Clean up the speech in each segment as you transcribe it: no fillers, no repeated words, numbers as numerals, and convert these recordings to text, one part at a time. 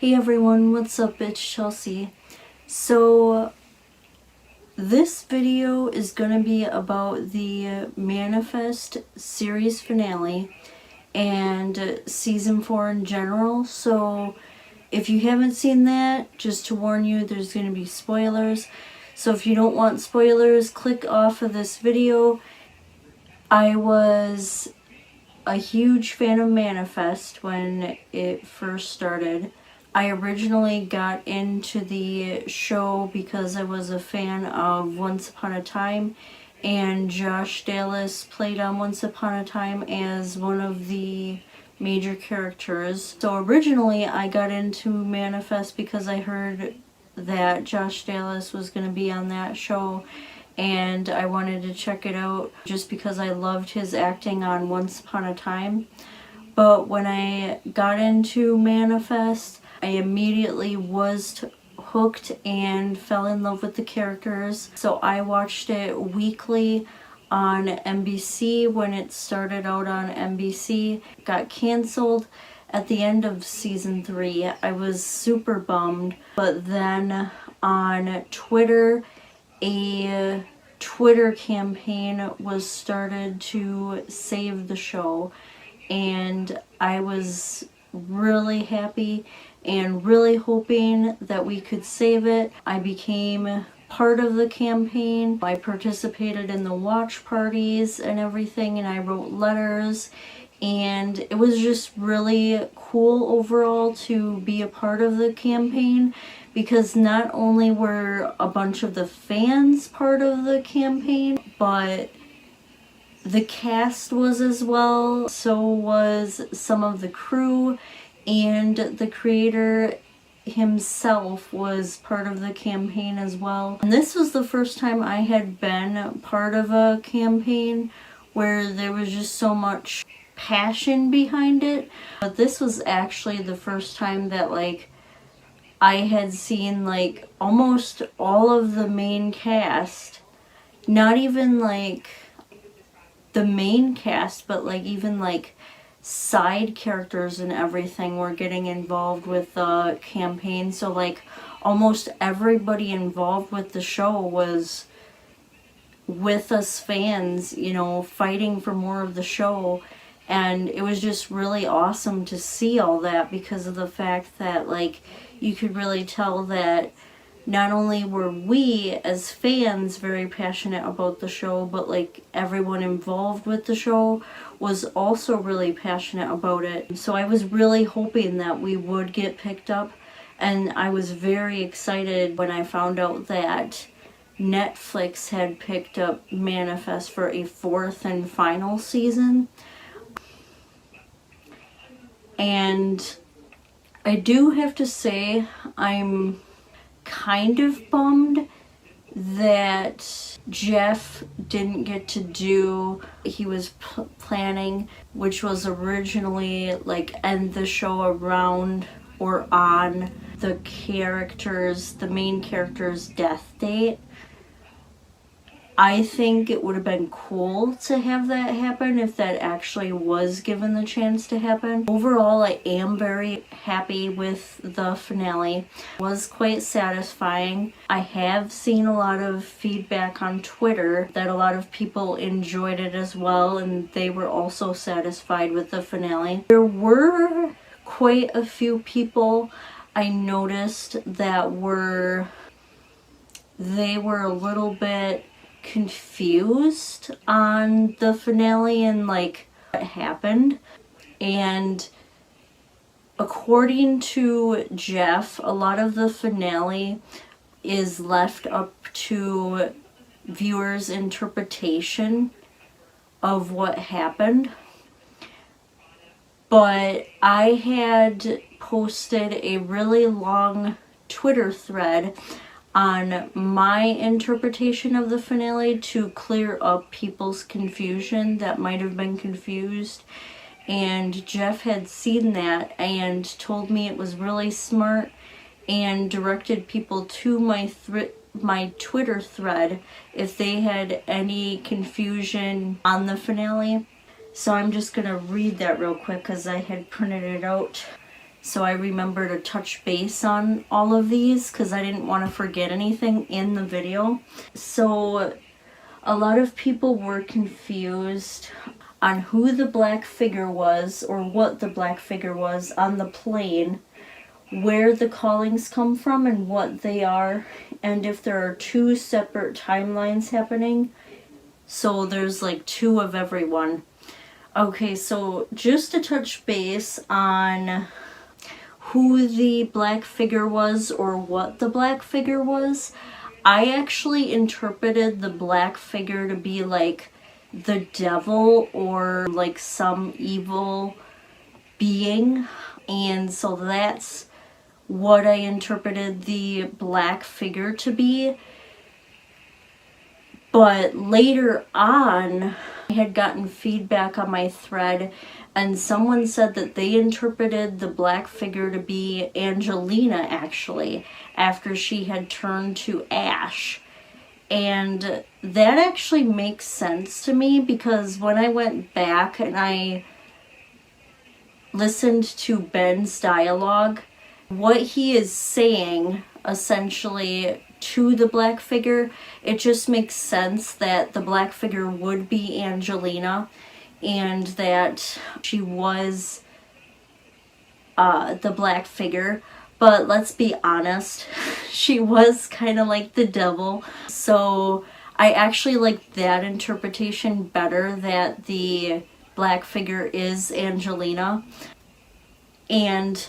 Hey everyone, what's up? It's Chelsea. So this video is gonna be about the Manifest series finale and season 4 in general. So if you haven't seen that, just to warn you, there's gonna be spoilers. So if you don't want spoilers, click off of this video. I was a huge fan of Manifest when it first started. I originally got into the show because I was a fan of Once Upon a Time, and Josh Dallas played on Once Upon a Time as one of the major characters. So originally I got into Manifest because I heard that Josh Dallas was going to be on that show, and I wanted to check it out just because I loved his acting on Once Upon a Time. But when I got into Manifest, I immediately was hooked and fell in love with the characters. So I watched it weekly on NBC when it started out on NBC. It got canceled at the end of season 3. I was super bummed. But then on Twitter, a Twitter campaign was started to save the show, and I was really happy and really hoping that we could save it. I became part of the campaign. I participated in the watch parties and everything, and I wrote letters, and it was just really cool overall to be a part of the campaign, because not only were a bunch of the fans part of the campaign, but the cast was as well. So was some of the crew, and the creator himself was part of the campaign as well. And this was the first time I had been part of a campaign where there was just so much passion behind it. But this was actually the first time that I had seen almost all of the main cast, not even the main cast, but even side characters and everything were getting involved with the campaign. So almost everybody involved with the show was with us fans, fighting for more of the show. And it was just really awesome to see all that, because of the fact that you could really tell that not only were we as fans very passionate about the show, but everyone involved with the show was also really passionate about it. So I was really hoping that we would get picked up, and I was very excited when I found out that Netflix had picked up Manifest for a 4th and final season. And I do have to say, I'm kind of bummed that Jeff didn't get to do he was planning, which was originally end the show around or on the main character's death date. I think it would have been cool to have that happen if that actually was given the chance to happen. Overall, I am very happy with the finale. It was quite satisfying. I have seen a lot of feedback on Twitter that a lot of people enjoyed it as well, and they were also satisfied with the finale. There were quite a few people I noticed that they were a little bit confused on the finale and what happened. And according to Jeff, a lot of the finale is left up to viewers' interpretation of what happened. But I had posted a really long Twitter thread on my interpretation of the finale to clear up people's confusion that might have been confused. And Jeff had seen that and told me it was really smart, and directed people to my Twitter thread if they had any confusion on the finale. So I'm just gonna read that real quick because I had printed it out So I remember to touch base on all of these because I didn't want to forget anything in the video. So a lot of people were confused on who the black figure was or what the black figure was on the plane, where the callings come from and what they are, and if there are two separate timelines happening. So there's like two of every one. Okay, so just to touch base on who the black figure was or what the black figure was, I actually interpreted the black figure to be like the devil or like some evil being, and so that's what I interpreted the black figure to be. But later on, I had gotten feedback on my thread, and someone said that they interpreted the black figure to be Angelina, actually, after she had turned to ash. And that actually makes sense to me, because when I went back and I listened to Ben's dialogue, what he is saying essentially to the black figure, it just makes sense that the black figure would be Angelina, and that she was the black figure. But let's be honest, she was kind of like the devil. So I actually like that interpretation better, that the black figure is Angelina. And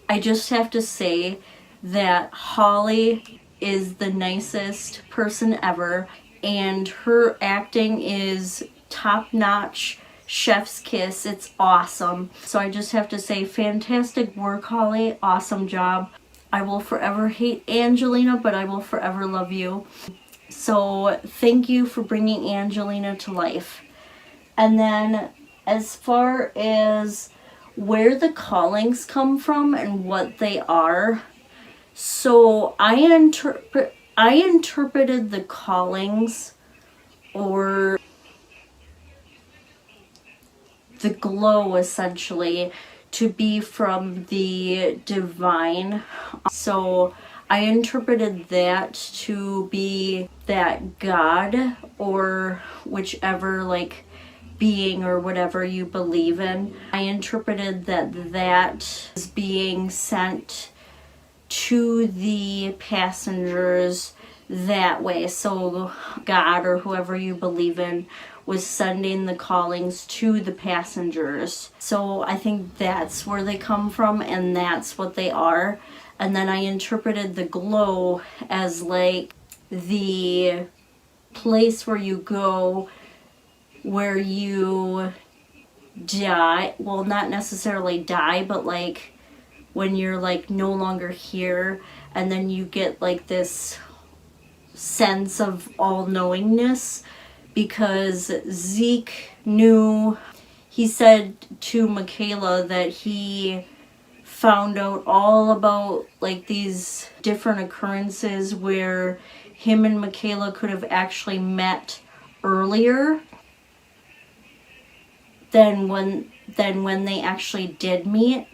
I just have to say that Holly is the nicest person ever, and her acting is top-notch, chef's kiss. It's awesome. So I just have to say, fantastic work, Holly. Awesome job. I will forever hate Angelina, but I will forever love you. So thank you for bringing Angelina to life. And then as far as where the callings come from and what they are, so I interpreted the callings, or the glow essentially, to be from the divine. So I interpreted that to be that God, or whichever like being or whatever you believe in. I interpreted that is being sent to the passengers that way. So God, or whoever you believe in, was sending the callings to the passengers. So I think that's where they come from, and that's what they are. And then I interpreted the glow as like the place where you go where you die. Well, not necessarily die, but like when you're like no longer here, and then you get like this sense of all-knowingness, because Zeke knew, he said to Michaela that he found out all about like these different occurrences where him and Michaela could have actually met earlier than when they actually did meet.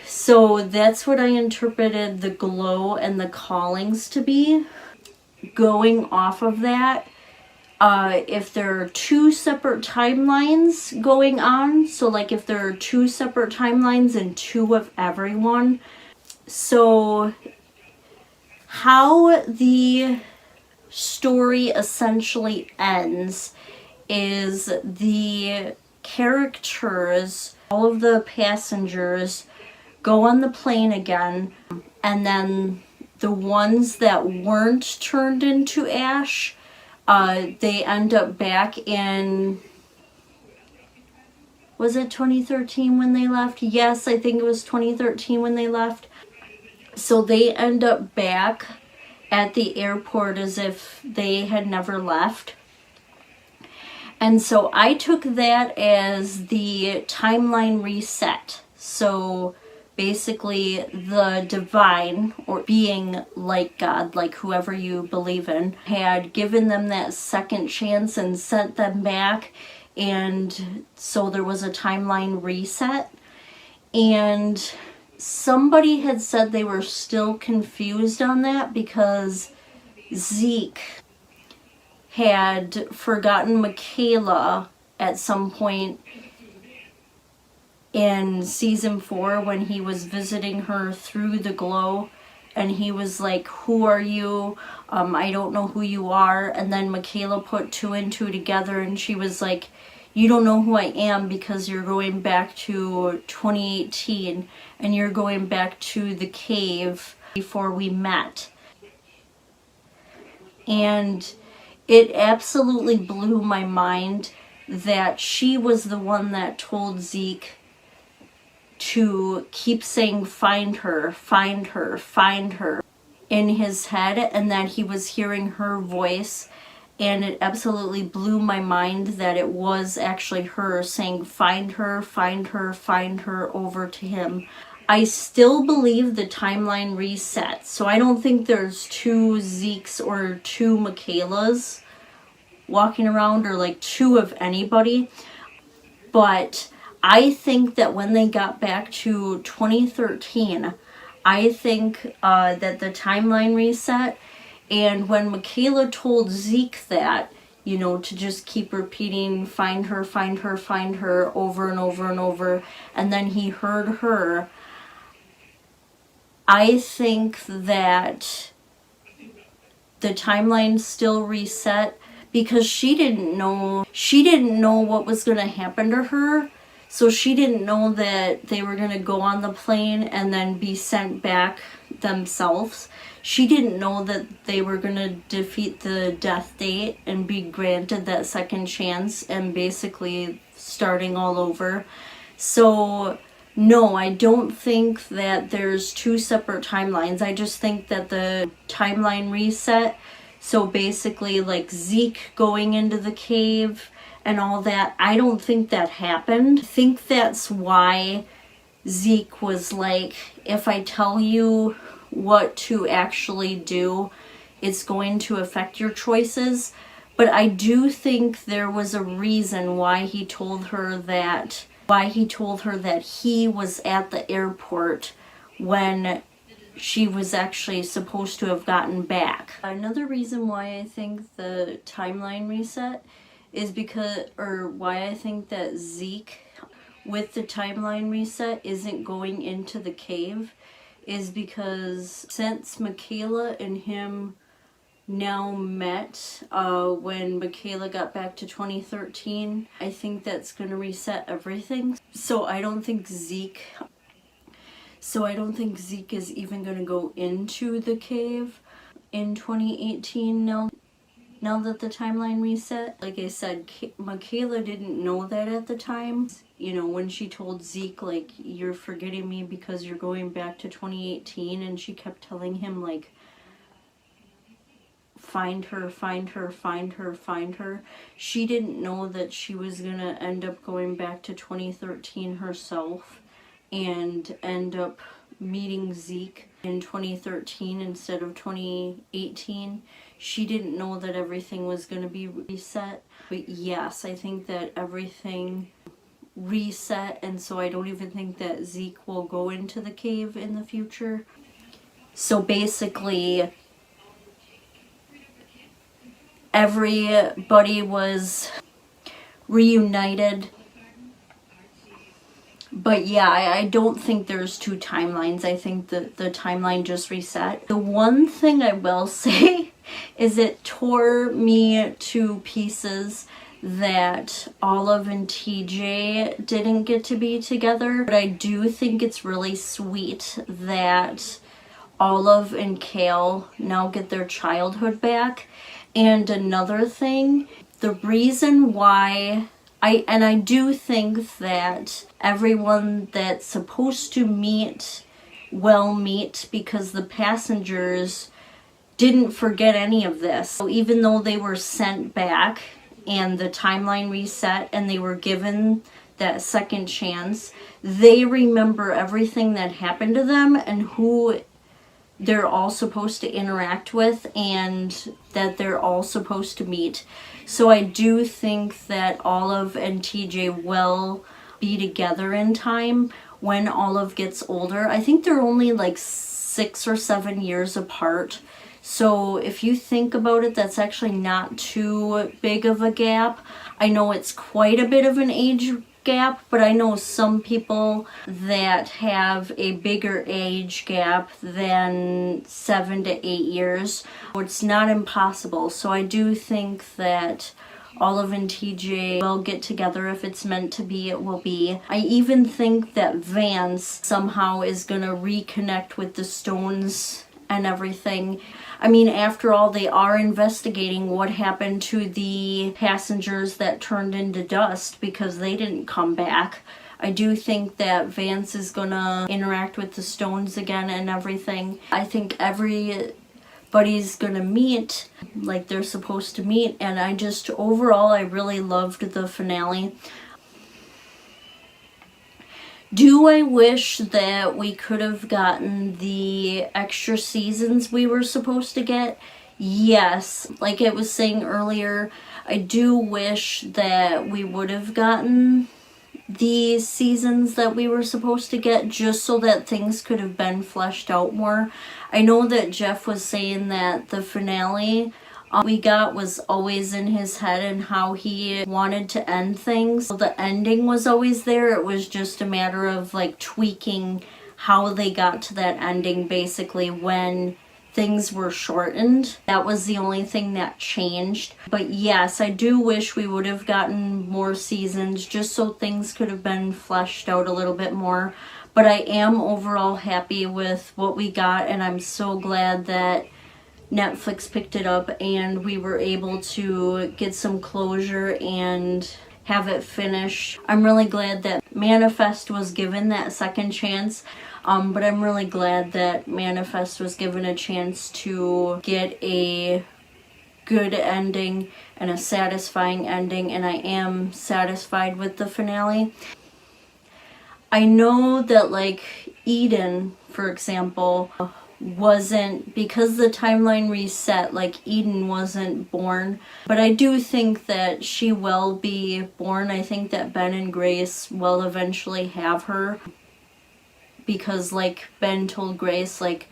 So that's what I interpreted the glow and the callings to be. Going off of that, if there are two separate timelines going on, so like if there are two separate timelines and two of everyone, so how the story essentially ends is the characters, all of the passengers, go on the plane again, and then the ones that weren't turned into ash, they end up back in, was it 2013 when they left? Yes, I think it was 2013 when they left. So they end up back at the airport as if they had never left. And so I took that as the timeline reset. So basically the divine, or being like God, like whoever you believe in, had given them that second chance and sent them back, and so there was a timeline reset. And somebody had said they were still confused on that because Zeke had forgotten Michaela at some point in season 4 when he was visiting her through the glow, and he was like, "Who are you? I don't know who you are." And then Michaela put 2 and 2 together, and she was like, "You don't know who I am because you're going back to 2018 and you're going back to the cave before we met." And it absolutely blew my mind that she was the one that told Zeke to keep saying, "Find her, find her, find her," in his head, and that he was hearing her voice. And it absolutely blew my mind that it was actually her saying, "Find her, find her, find her," over to him. I still believe the timeline reset, so I don't think there's 2 Zekes or 2 Michaelas walking around, or like 2 of anybody. But I think that when they got back to 2013, I think that the timeline reset. And when Michaela told Zeke that, you know, to just keep repeating, "Find her, find her, find her," over and over and over, and then he heard her, I think that the timeline still reset because she didn't know what was going to happen to her. So she didn't know that they were going to go on the plane and then be sent back themselves. She didn't know that they were going to defeat the death date and be granted that second chance and basically starting all over. So no, I don't think that there's 2 separate timelines. I just think that the timeline reset. So basically, like Zeke going into the cave and all that, I don't think that happened. I think that's why Zeke was like, "If I tell you what to actually do, it's going to affect your choices." But I do think there was a reason why he told her that he was at the airport when she was actually supposed to have gotten back. Another reason why I think the timeline reset is why I think that Zeke with the timeline reset isn't going into the cave is because since Michaela and him now met when Michaela got back to 2013, I think that's going to reset everything. So I don't think Zeke is even going to go into the cave in 2018 now that the timeline reset. Like I said, Michaela didn't know that at the time. You know, when she told Zeke, like, "You're forgetting me because you're going back to 2018, and she kept telling him, like, "Find her, find her, find her, find her." She didn't know that she was gonna end up going back to 2013 herself and end up meeting Zeke in 2013 instead of 2018. She didn't know that everything was going to be reset. But yes, I think that everything reset, and so I don't even think that Zeke will go into the cave in the future. So basically, everybody was reunited. But yeah, I don't think there's 2 timelines. I think that the timeline just reset. The one thing I will say is it tore me to pieces that Olive and TJ didn't get to be together. But I do think it's really sweet that Olive and Kale now get their childhood back. And another thing, the reason why I do think that everyone that's supposed to meet will meet, because the passengers didn't forget any of this. So even though they were sent back and the timeline reset and they were given that second chance, they remember everything that happened to them and who they're all supposed to interact with and that they're all supposed to meet. So I do think that Olive and TJ will be together in time, when Olive gets older. I think they're only like 6 or 7 years apart. So if you think about it, that's actually not too big of a gap. I know it's quite a bit of an age gap, but I know some people that have a bigger age gap than 7 to 8 years. It's not impossible. So I do think that Olive and TJ will get together. If it's meant to be, it will be. I even think that Vance somehow is gonna reconnect with the Stones and everything. I mean, after all, they are investigating what happened to the passengers that turned into dust because they didn't come back. I do think that Vance is gonna interact with the Stones again and everything. I think everybody's gonna meet like they're supposed to meet, and overall, I really loved the finale. Do I wish that we could have gotten the extra seasons we were supposed to get? Yes. Like I was saying earlier, I do wish that we would have gotten the seasons that we were supposed to get just so that things could have been fleshed out more. I know that Jeff was saying that the finale we got was always in his head and how he wanted to end things. So the ending was always there. It was just a matter of like tweaking how they got to that ending basically when things were shortened. That was the only thing that changed. But yes, I do wish we would have gotten more seasons just so things could have been fleshed out a little bit more. But I am overall happy with what we got, and I'm so glad that Netflix picked it up and we were able to get some closure and have it finished. I'm really glad that Manifest was given that second chance, but I'm really glad that Manifest was given a chance to get a good ending and a satisfying ending, and I am satisfied with the finale. I know that like Eden, for example, wasn't, because the timeline reset, like Eden wasn't born, but I do think that she will be born. I think that Ben and Grace will eventually have her, because like Ben told Grace, like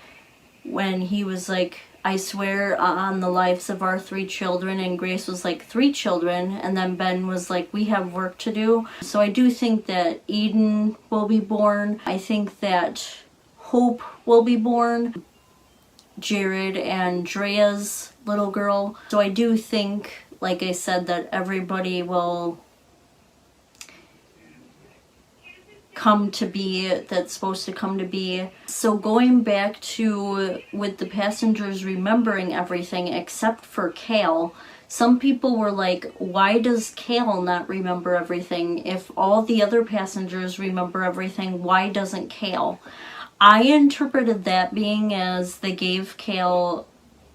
when he was like, I swear on the lives of our 3 children, and Grace was like, 3 children, and then Ben was like, we have work to do. So I do think that Eden will be born. I think that Hope will be born, Jared and Drea's little girl. So I do think, like I said, that everybody will come to be that's supposed to come to be. So going back to with the passengers remembering everything except for Kale, some people were like, why does Kale not remember everything? If all the other passengers remember everything, why doesn't Kale? I interpreted that being as they gave Kale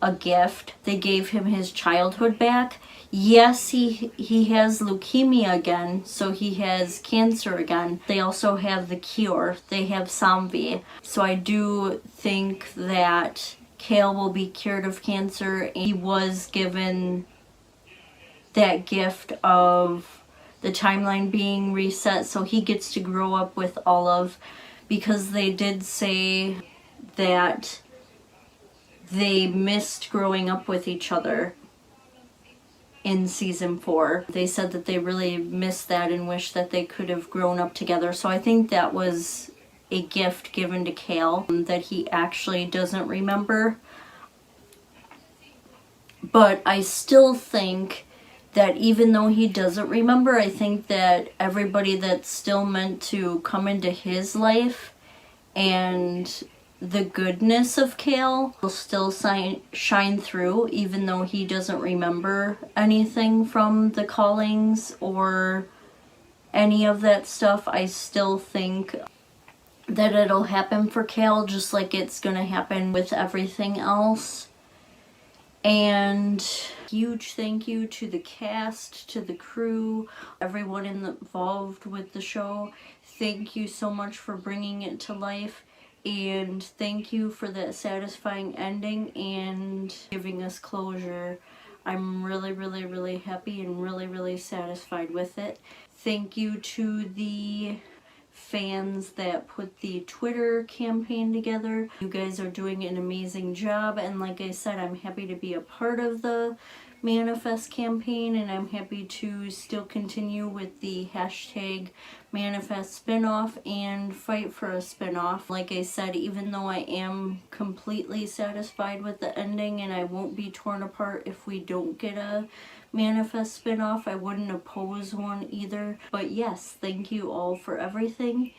a gift. They gave him his childhood back. Yes, he has leukemia again, so he has cancer again. They also have the cure. They have Samvi. So I do think that Kale will be cured of cancer. He was given that gift of the timeline being reset, so he gets to grow up with Olive, because they did say that they missed growing up with each other in season 4. They said that they really missed that and wish that they could have grown up together. So I think that was a gift given to Kale that he actually doesn't remember. But I still think that even though he doesn't remember, I think that everybody that's still meant to come into his life and the goodness of Kale will still shine through, even though he doesn't remember anything from the callings or any of that stuff. I still think that it'll happen for Kale, just like it's gonna happen with everything else. And huge thank you to the cast, to the crew, everyone involved with the show. Thank you so much for bringing it to life, and thank you for that satisfying ending and giving us closure. I'm really, really, really happy and really, really satisfied with it. Thank you to the fans that put the Twitter campaign together. You guys are doing an amazing job, and like I said, I'm happy to be a part of the Manifest campaign, and I'm happy to still continue with the hashtag Manifest spinoff and fight for a spinoff. Like I said, even though I am completely satisfied with the ending and I won't be torn apart if we don't get a Manifest spinoff, I wouldn't oppose one either. But yes, thank you all for everything.